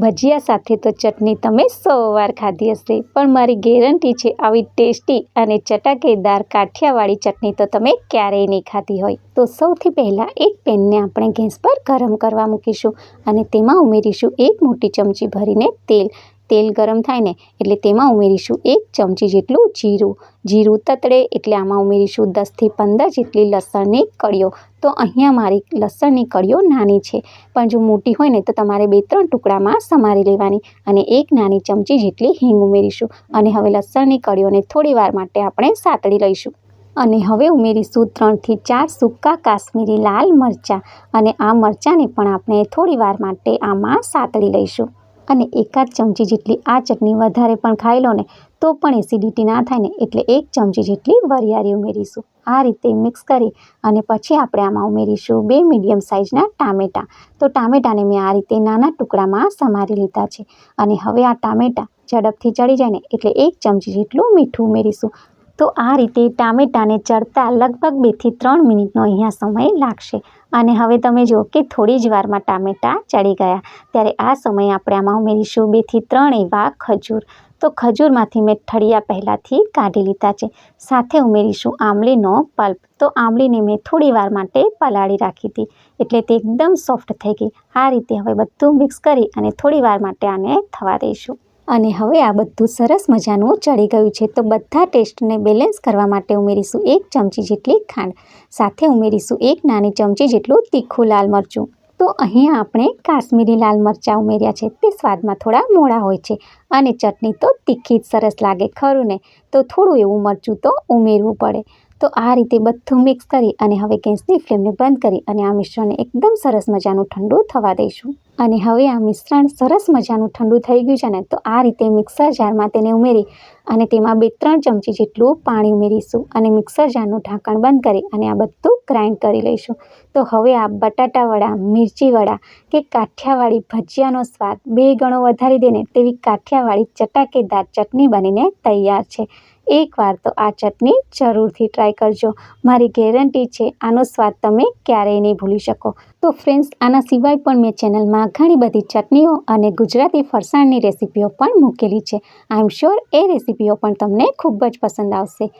ભજીયા સાથે તો ચટણી તમે 100 વાર ખાધી હશે, પણ મારી ગેરંટી છે આવી ટેસ્ટી અને ચટાકેદાર કાઠિયાવાડી ચટણી તો તમે ક્યારેય નહીં ખાધી હોય। તો સૌથી પહેલાં એક પેનને આપણે ગેસ પર ગરમ કરવા મૂકીશું અને તેમાં ઉમેરીશું 1 મોટી ચમચી ભરીને તેલ। તેલ ગરમ થાય ને એટલે તેમાં ઉમેરીશું 1 ચમચી જેટલું જીરું। જીરું તતડે એટલે આમાં ઉમેરીશું 10થી 15 જેટલી લસણની કળીઓ। તો અહીંયા મારી લસણની કળીઓ નાની છે, પણ જો મોટી હોય ને તો તમારે 2-3 ટુકડામાં સમારી લેવાની અને 1 નાની ચમચી જેટલી હિંગ ઉમેરીશું અને હવે લસણની કળીઓને થોડી વાર માટે આપણે સાતળી લઈશું। અને હવે ઉમેરીશું 3થી 4 સૂકા કાશ્મીરી લાલ મરચાં અને આ મરચાંને પણ આપણે થોડી વાર માટે આમાં સાતળી લઈશું। અને 1 ચમચી જેટલી આ ચટણી વધારે પણ ખાઈ લો ને તો પણ એસિડિટી ના થાય ને એટલે 1 ચમચી જેટલી વરિયાળી ઉમેરીશું। આ રીતે મિક્સ કરી અને પછી આપણે આમાં ઉમેરીશું 2 મીડિયમ સાઇઝના ટામેટાં। તો ટામેટાને મેં આ રીતે નાના ટુકડામાં સમારી લીધા છે અને હવે આ ટામેટાં ઝડપથી ચડી જાય ને એટલે 1 ચમચી જેટલું મીઠું ઉમેરીશું। તો આ રીતે ટામેટાને ચડતા લગભગ 2થી 3 મિનિટનો અહીંયા સમય લાગશે। અને હવે તમે જુઓ કે થોડી જ વારમાં ટામેટાં ચડી ગયા, ત્યારે આ સમયે આપણે આમાં ઉમેરીશું 2થી 3 એવા ખજૂર। તો ખજૂરમાંથી મેં ઠળિયા પહેલાંથી કાઢી લીધા છે। સાથે ઉમેરીશું આંબલીનો પલ્પ। તો આંબલીને મેં થોડી વાર માટે પલાળી રાખી હતી એટલે તે એકદમ સોફ્ટ થઈ ગઈ। આ રીતે હવે બધું મિક્સ કરી અને થોડી વાર માટે આને થવા દઈશું। અને હવે આ બધું સરસ મજાનું ચડી ગયું છે, તો બધા ટેસ્ટને બેલેન્સ કરવા માટે ઉમેરીશું 1 ચમચી જેટલી ખાંડ। સાથે ઉમેરીશું 1 નાની ચમચી જેટલું તીખું લાલ મરચું। તો અહીંયા આપણે કાશ્મીરી લાલ મરચાં ઉમેર્યા છે, તે સ્વાદમાં થોડા મોળા હોય છે અને ચટણી તો તીખી જ સરસ લાગે ખરું ને, તો થોડું એવું મરચું તો ઉમેરવું પડે। તો આ રીતે બધું મિક્સ કરી અને હવે ગેસની ફ્લેમને બંધ કરી અને આ મિશ્રણને એકદમ સરસ મજાનું ઠંડુ થવા દઈશું। અને હવે આ મિશ્રણ સરસ મજાનું ઠંડુ થઈ ગયું છે ને, તો આ રીતે મિક્સર જારમાં તેને ઉમેરી અને તેમાં 2-3 ચમચી જેટલું પાણી ઉમેરીશું અને મિક્સર જારનું ઢાંકણ બંધ કરી અને આ બધું ગ્રાઇન્ડ કરી લઈશું। તો હવે આ બટાટાવડા, મિર્ચીવડા કે કાઠિયાવાડી ભજીયાનો સ્વાદ 2 ગણો વધારી દે ને તેવી કાઠિયાવાડી ચટાકેદાર ચટણી બનીને તૈયાર છે। એકવાર તો આ ચટણી જરૂરથી ટ્રાય કરજો, મારી ગેરંટી છે આનો સ્વાદ તમે ક્યારેય નહીં ભૂલી શકો। તો ફ્રેન્ડ્સ, આના સિવાય પણ મેં ચેનલમાં ઘણી બધી ચટણીઓ અને ગુજરાતી ફરસાણની રેસીપીઓ પણ મૂકેલી છે। આઈ એમ શ્યોર એ રેસીપીઓ પણ તમને ખૂબ જ પસંદ આવશે।